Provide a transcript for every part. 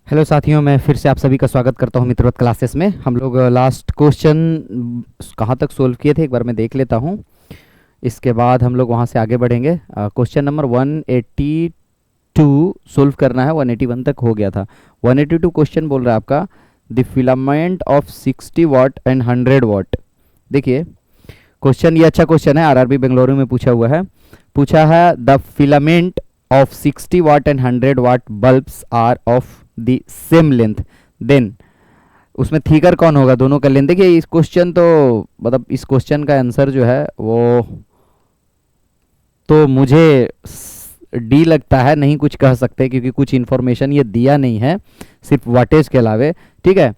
Hello साथियों, मैं फिर से आप सभी का स्वागत करता हूं मित्रवत क्लासेस में। हम लोग लास्ट क्वेश्चन कहाँ तक सोल्व किए थे एक बार मैं देख लेता हूं। इसके बाद हम लोग वहां से आगे बढ़ेंगे। क्वेश्चन नंबर 182 सोल्व करना है। 181 तक हो गया था। 182 क्वेश्चन बोल रहा है आपका the filament of 60 watt and 100 watt. देखिए क्वेश्चन, ये अच्छा क्वेश्चन है, आरआरबी बेंगलुरु में पूछा हुआ है। पूछा है the filament of 60 watt and 100 watt bulbs are of the same length, then उसमें थीकर कौन होगा, दोनों का लेंथ। देखिए इस क्वेश्चन तो मतलब इस क्वेश्चन का आंसर जो है वो तो मुझे डी लगता है, नहीं कुछ कह सकते क्योंकि कुछ इन्फॉर्मेशन ये दिया नहीं है सिर्फ वाटेज के अलावे। ठीक है,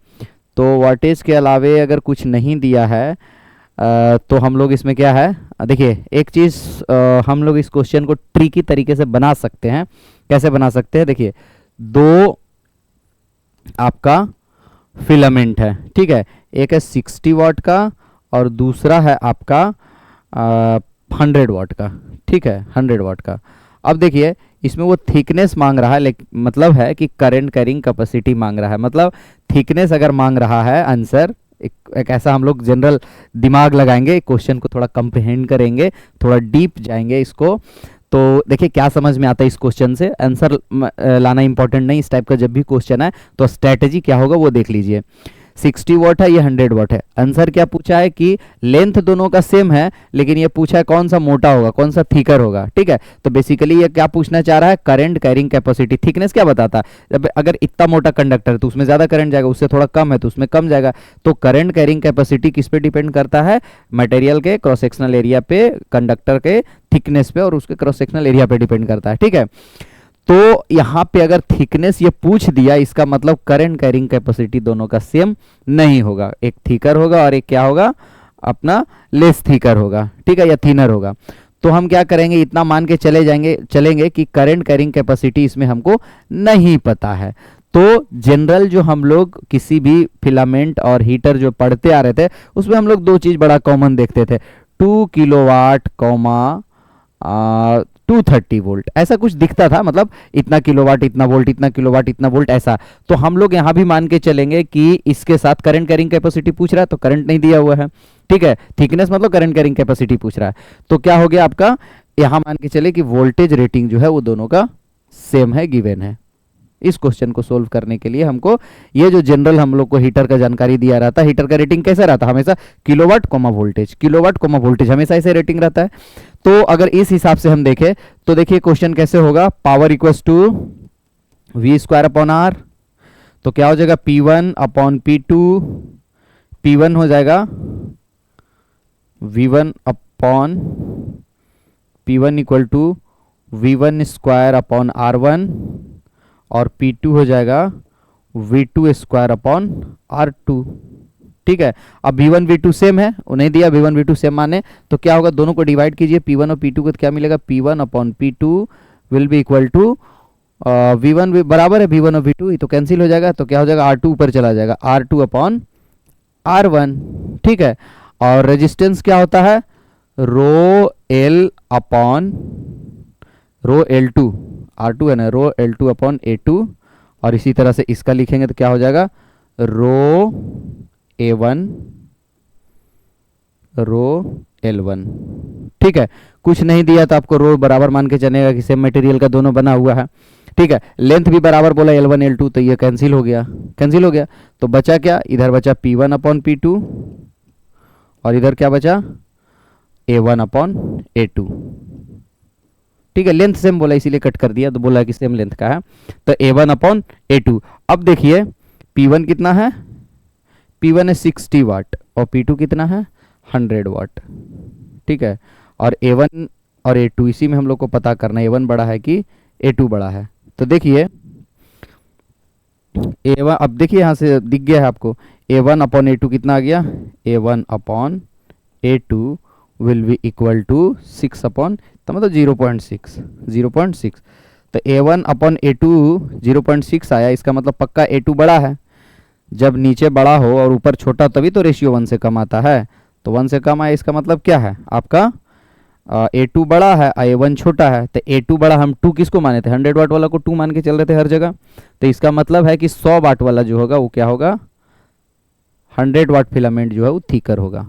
तो वाटेज के अलावे अगर कुछ नहीं दिया है तो हम लोग इसमें क्या है, देखिए एक चीज़ हम लोग इस क्वेश्चन को ट्रिकी तरीके से बना सकते हैं। कैसे बना सकते हैं, देखिए दो आपका फिलामेंट है, ठीक है, एक है 60 वाट का और दूसरा है आपका 100 वाट का। ठीक है, 100 वाट का। अब देखिए इसमें वो थिकनेस मांग रहा है, मतलब है कि करंट कैरिंग कैपेसिटी मांग रहा है। मतलब थिकनेस अगर मांग रहा है आंसर, एक ऐसा हम लोग जनरल दिमाग लगाएंगे, क्वेश्चन को थोड़ा कंप्रहेंड करेंगे, थोड़ा डीप जाएंगे इसको। तो देखिए क्या समझ में आता है इस क्वेश्चन से। आंसर लाना इंपॉर्टेंट नहीं, इस टाइप का जब भी क्वेश्चन है तो स्ट्रैटेजी क्या होगा वो देख लीजिए। 60 वाट है, ये 100 वाट है। आंसर क्या पूछा है कि लेंथ दोनों का सेम है, लेकिन ये पूछा है कौन सा मोटा होगा, कौन सा थिकर होगा। ठीक है, तो बेसिकली ये क्या पूछना चाह रहा है, करंट कैरिंग कैपेसिटी। थिकनेस क्या बताता है, जब अगर इतना मोटा कंडक्टर है तो उसमें ज्यादा करंट जाएगा, उससे थोड़ा कम है तो उसमें कम जाएगा। तो करंट कैरिंग कैपेसिटी किस पे डिपेंड करता है, मटेरियल के क्रॉस सेक्शनल एरिया पे, कंडक्टर के थिकनेस पे और उसके क्रॉस सेक्शनल एरिया पे डिपेंड करता है। ठीक है, तो यहां पे अगर थिकनेस ये पूछ दिया, इसका मतलब करंट कैरिंग कैपेसिटी दोनों का सेम नहीं होगा, एक थिकर होगा और एक क्या होगा, अपना लेस थिकर होगा। ठीक है, या थिनर होगा। तो हम क्या करेंगे, इतना मान के चलेंगे कि करंट कैरिंग कैपेसिटी इसमें हमको नहीं पता है। तो जनरल जो हम लोग किसी भी फिलामेंट और हीटर जो पढ़ते आ रहे थे उसमें हम लोग दो चीज बड़ा कॉमन देखते थे, 2 किलोवाट कॉमा 230 वोल्ट, ऐसा कुछ दिखता था। मतलब इतना किलोवाट इतना वोल्ट, इतना किलोवाट इतना वोल्ट, ऐसा। तो हम लोग यहां भी मान के चलेंगे कि इसके साथ करंट कैरिंग कैपेसिटी पूछ रहा है तो करंट नहीं दिया हुआ है। ठीक है, थिकनेस मतलब करंट कैरिंग कैपेसिटी पूछ रहा है। तो क्या हो गया आपका, यहां मान के चले कि वोल्टेज रेटिंग जो है वो दोनों का सेम है, गिवन है। इस क्वेश्चन को सोल्व करने के लिए हमको ये जो जनरल हम लोग को हीटर का जानकारी दिया रहता है, हीटर का रेटिंग कैसा रहता है, हमेशा kilowatt comma voltage, kilowatt comma voltage, हमेशा ऐसे रेटिंग रहता है। तो अगर इस हिसाब से हम देखें तो देखिए क्वेश्चन कैसे होगा, power equals to V square upon R. तो क्या हो जाएगा, P1 अपॉन P2, P1 हो जाएगा V1 upon P1 equal to V1 square upon R1 और P2 हो जाएगा V2 स्क्वायर अपॉन R2। ठीक है, अब V1 V2 सेम है, उन्हें दिया V1 V2 सेम माने, तो क्या होगा, दोनों को डिवाइड कीजिए, P1 और P2 को, तो क्या मिलेगा, P1 upon P2 will be equal to V1 बराबर है V1 और V2, तो कैंसिल हो जाएगा। तो क्या हो जाएगा, R2 ऊपर चला जाएगा, R2 अपॉन R1। ठीक है, और रेजिस्टेंस क्या होता है, rho L upon rho L2, R2 है ना, रो L2 अपॉन A2। और इसी तरह से इसका लिखेंगे तो क्या हो जाएगा, रो A1 रो L1। ठीक है, कुछ नहीं दिया तो आपको रो बराबर मान के चलेगा कि सेम मटेरियल का दोनों बना हुआ है। ठीक है, लेंथ भी बराबर बोला L1 L2, तो ये कैंसिल हो गया, कैंसिल हो गया। तो बचा क्या, इधर बचा P1 अपॉन P2 और इधर क्या बचा, A1 अपॉन A2। ठीक है, लेंथ सेम बोला इसीलिए कट कर दिया, तो बोला कि सेम लेंथ का है, तो A1 अपॉन A2। अब देखिए P1 कितना है, P1 है 60 वाट और P2 कितना है, 100 वाट। ठीक है, और A1 और A2 इसी में हम लोग को पता करना है, A1 बड़ा है कि A2 बड़ा है। तो देखिए A1, अब देखिए यहाँ से दिख गया है आपको, A1 अपॉन A2 कितना आ गया, A1 upon A2 will be equal to 6 upon, तो मतलब 0.6, 0.6। तो A1 अपॉन A2 0.6 आया, इसका मतलब पक्का A2 बड़ा है। जब नीचे बड़ा हो और ऊपर छोटा तभी तो रेशियो 1 से कम आता है, तो 1 से कम आया, इसका मतलब क्या है आपका A2 बड़ा है, A1 छोटा है, तो A2 बड़ा, हम 2 किसको माने थे, 100 वाट वाला को 2 मान के चल रहे थे हर जगह। तो इसका मतलब है कि 100 वाट वाला जो होगा वो क्या होगा, 100 वाट फिलामेंट जो है वो थिकर होगा।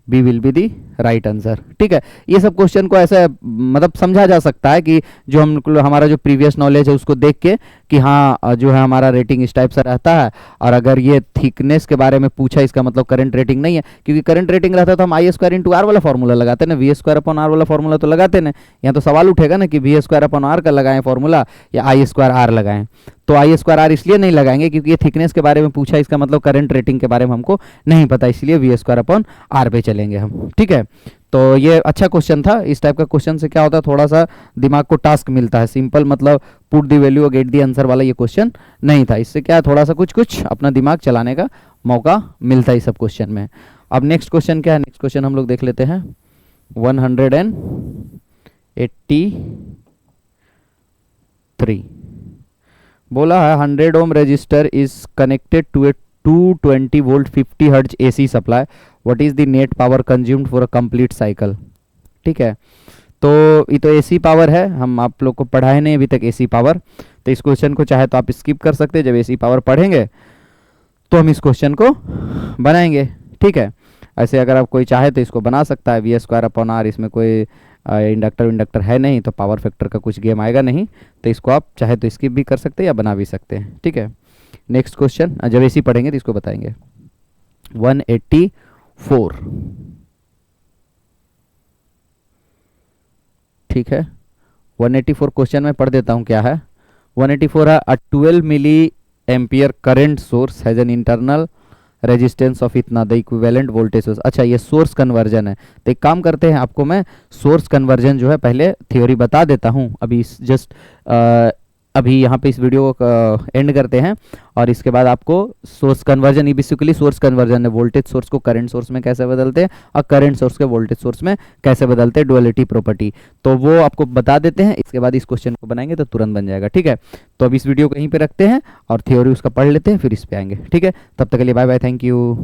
B will be the right answer. ठीक है, ये सब क्वेश्चन को ऐसे मतलब समझा जा सकता है कि जो हम हमारा जो प्रीवियस नॉलेज है उसको देख के कि हाँ जो है हमारा रेटिंग इस टाइप से रहता है, और अगर ये थिकनेस के बारे में पूछा इसका मतलब करंट रेटिंग नहीं है, क्योंकि करंट रेटिंग रहता तो हम आई स्क्वायर इंटू आर वाला फॉर्मूला लगाते ना, वी स्क्वायर अपॉन आर वाला फॉर्मूला तो लगाते ना। यहाँ तो सवाल उठेगा ना कि वी स्क्वायर अपॉन आर का लगाएं फॉर्मूला या आई स्क्वायर आर लगाएं। तो आई स्क्वायर आर इसलिए नहीं लगाएंगे क्योंकि ये थिकनेस के बारे में पूछा, इसका मतलब करंट रेटिंग के बारे में हमको नहीं पता, इसलिए वी स्क्वायर अपॉन आर पे चलेंगे हम। ठीक है, तो ये अच्छा क्वेश्चन था। इस टाइप का क्वेश्चन से क्या होता है, थोड़ा सा दिमाग को टास्क मिलता है। सिंपल मतलब पुट द वैल्यू और गेट द आंसर वाला ये क्वेश्चन नहीं था। इससे क्या है, थोड़ा सा कुछ कुछ अपना दिमाग चलाने का मौका मिलता है इस सब क्वेश्चन में। अब नेक्स्ट क्वेश्चन क्या है, नेक्स्ट क्वेश्चन हम लोग देख लेते हैं 183। बोला है 100 ohm resistor is connected to a 220 volt 50 hertz AC supply, what is the net power consumed for a complete cycle. ठीक है, तो ये तो AC पावर है, हम आप लोग को पढ़ाए नहीं अभी तक AC पावर, तो इस क्वेश्चन को चाहे तो आप स्किप कर सकते हैं। जब AC पावर पढ़ेंगे तो हम इस क्वेश्चन को बनाएंगे। ठीक है, ऐसे अगर आप कोई चाहे तो इसको बना सकता है, वी स्क्वायर अपॉन आर, इसमें कोई इंडक्टर है नहीं तो पावर फैक्टर का कुछ गेम आएगा नहीं, तो इसको आप चाहे तो स्किप भी कर सकते हैं या बना भी सकते हैं। ठीक है, नेक्स्ट क्वेश्चन जब ऐसी पढ़ेंगे तो इसको बताएंगे 184। ठीक है, 184 क्वेश्चन में पढ़ देता हूं क्या है। 184 है, a 12 milliampere current source has an internal resistance of इतना द इक्विवेलेंट वोल्टेज सोर्स। अच्छा, ये सोर्स कन्वर्जन है, तो एक काम करते हैं, आपको मैं सोर्स कन्वर्जन जो है पहले थ्योरी बता देता हूं। अभी जस्ट अभी यहाँ पे इस वीडियो को एंड करते हैं, और इसके बाद आपको सोर्स कन्वर्जन, ये बेसिकली सोर्स कन्वर्जन है, वोल्टेज सोर्स को करंट सोर्स में कैसे बदलते हैं और करंट सोर्स के वोल्टेज सोर्स में कैसे बदलते हैं, डुअलिटी प्रॉपर्टी, तो वो आपको बता देते हैं। इसके बाद इस क्वेश्चन को बनाएंगे तो तुरंत बन जाएगा। ठीक है, तो अब इस वीडियो को यहीं पे रखते हैं और थ्योरी उसका पढ़ लेते हैं, फिर इस पे आएंगे। ठीक है, तब तक के लिए बाय बाय, थैंक यू।